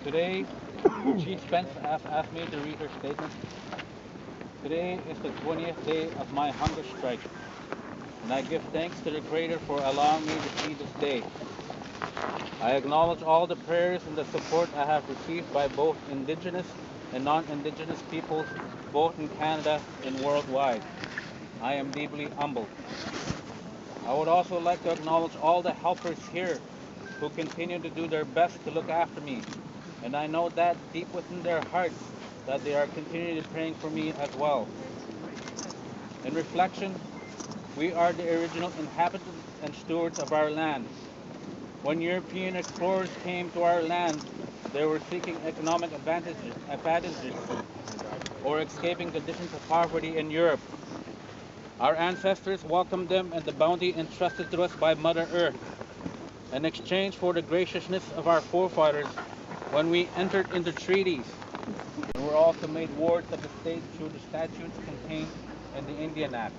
Today, Chief Spence has asked me to read her statement. Today is the 20th day of my hunger strike, and I give thanks to the Creator for allowing me to see this day. I acknowledge all the prayers and the support I have received by both Indigenous and non-Indigenous peoples, both in Canada and worldwide. I am deeply humbled. I would also like to acknowledge all the helpers here who continue to do their best to look after me, and I know that deep within their hearts that they are continually praying for me as well. In reflection, we are the original inhabitants and stewards of our land. When European explorers came to our land, they were seeking economic advantages or escaping conditions of poverty in Europe. Our ancestors welcomed them and the bounty entrusted to us by Mother Earth. In exchange for the graciousness of our forefathers, when we entered into treaties, we were also made wards of the state through the statutes contained in the Indian Act.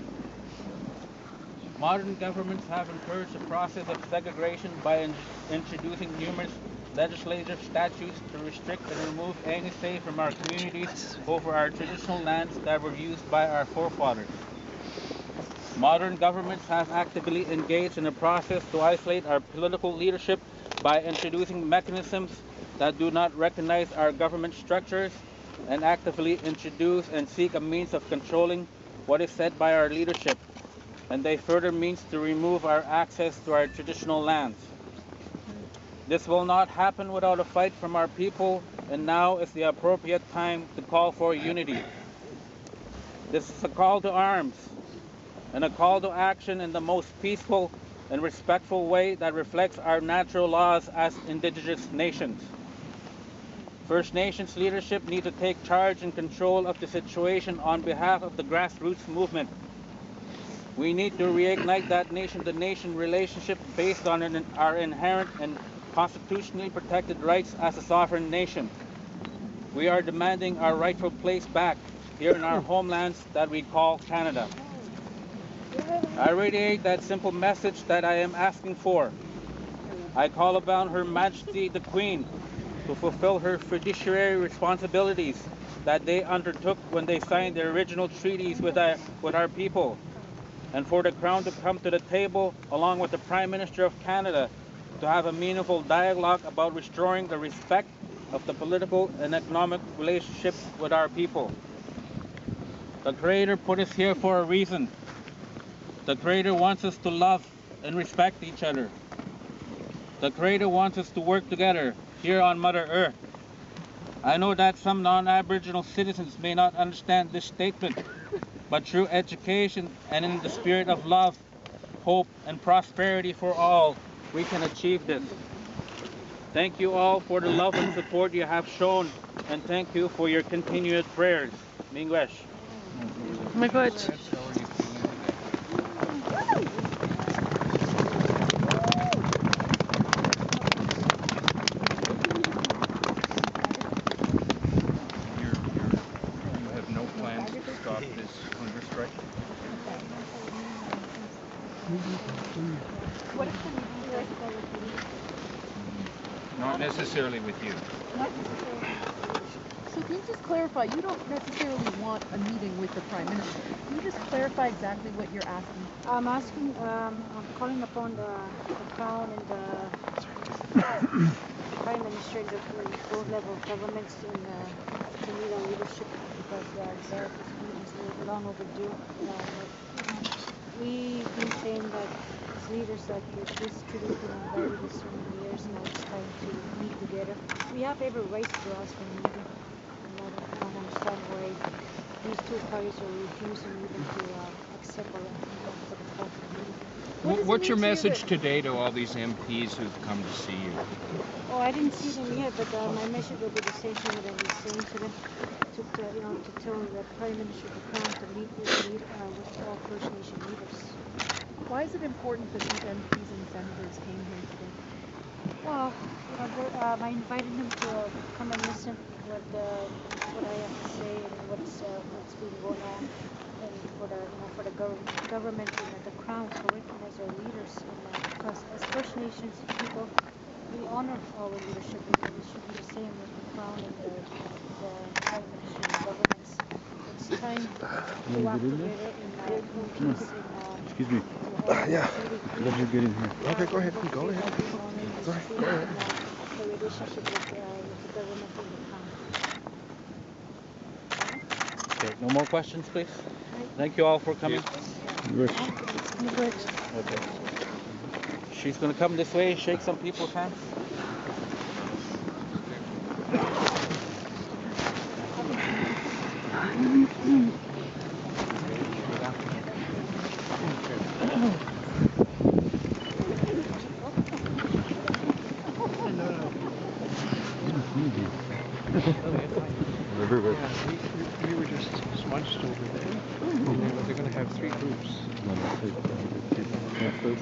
Modern governments have encouraged the process of segregation by introducing numerous legislative statutes to restrict and remove any say from our communities over our traditional lands that were used by our forefathers. Modern governments have actively engaged in a process to isolate our political leadership by introducing mechanisms that do not recognize our government structures and actively introduce and seek a means of controlling what is said by our leadership, and they further means to remove our access to our traditional lands. This will not happen without a fight from our people, and now is the appropriate time to call for unity. This is a call to arms and a call to action in the most peaceful and respectful way that reflects our natural laws as Indigenous nations. First Nations leadership need to take charge and control of the situation on behalf of the grassroots movement. We need to reignite that nation-to-nation relationship based on our inherent and constitutionally protected rights as a sovereign nation. We are demanding our rightful place back here in our homelands that we call Canada. I radiate that simple message that I am asking for. I call upon Her Majesty the Queen to fulfill her fiduciary responsibilities that they undertook when they signed the original treaties with our people, and for the Crown to come to the table along with the Prime Minister of Canada to have a meaningful dialogue about restoring the respect of the political and economic relationship with our people. The Creator put us here for a reason. The Creator wants us to love and respect each other. The Creator wants us to work together here on Mother Earth. I know that some non-Aboriginal citizens may not understand this statement, but through education and in the spirit of love, hope, and prosperity for all, we can achieve this. Thank you all for the love and support you have shown, and thank you for your continued prayers. Mingwesh. Oh my God. You have no plans to stop this hunger strike? Not necessarily with you. So can you just clarify, you don't necessarily want a meeting with the Prime Minister. Can you just clarify exactly what you're asking? I'm calling upon the Crown and the Prime Minister and the both level of governments to need our leadership because this is long overdue. We've been saying that as leaders that this treaty has been invited for so many years, now it's time to meet together. We have every right to ask for a meeting. I don't understand why these two parties are refusing even to accept our meeting. What's your message today to all these MPs who've come to see you? Oh, I didn't see them yet, but my message will be the same thing that I'll be saying to them, to tell the Prime Minister to come to meet with all First Nation leaders. Why is it important that these MPs and senators came here today? Well, I invited them to come and listen what I have to say and what's been going on, and for the government and the Crown to recognize our leaders, because as First Nations people, we honor our leadership, and it should be the same with surrounding the Prime Minister and governments. It's time to work together in countries Excuse me. Yeah. Let me get in here. Okay, go ahead. Go ahead. Sorry, go ahead. The relationship with the government in the town. Okay, no more questions, please. Thank you all for coming. Rich. Okay. She's gonna come this way, shake some people's hands. Everywhere. We were just smudged over there. And they're going to have 3 groups. They're going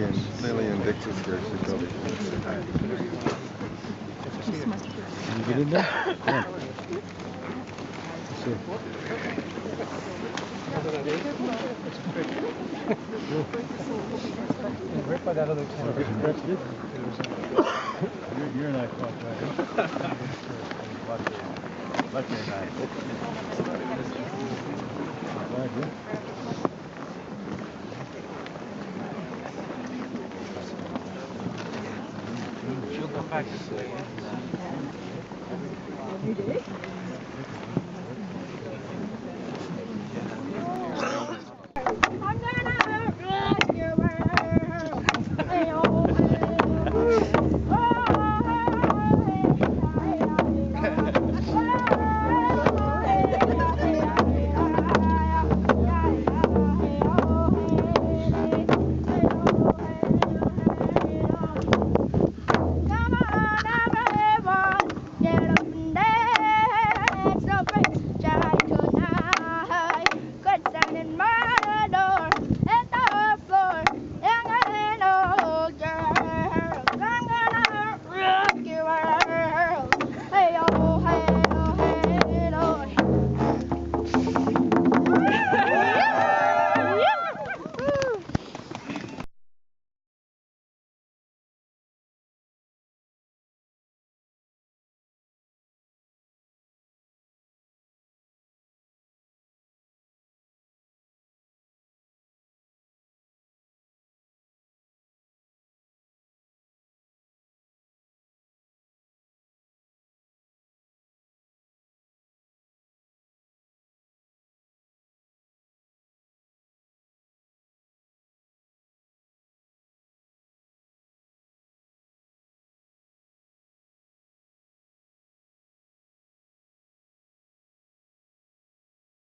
to have Lily and Dix is scared to go. Can you get in there? Come on. right by that other tent. You're an icon, right? Lucky or not. Glad you. She'll come back this way. Every day?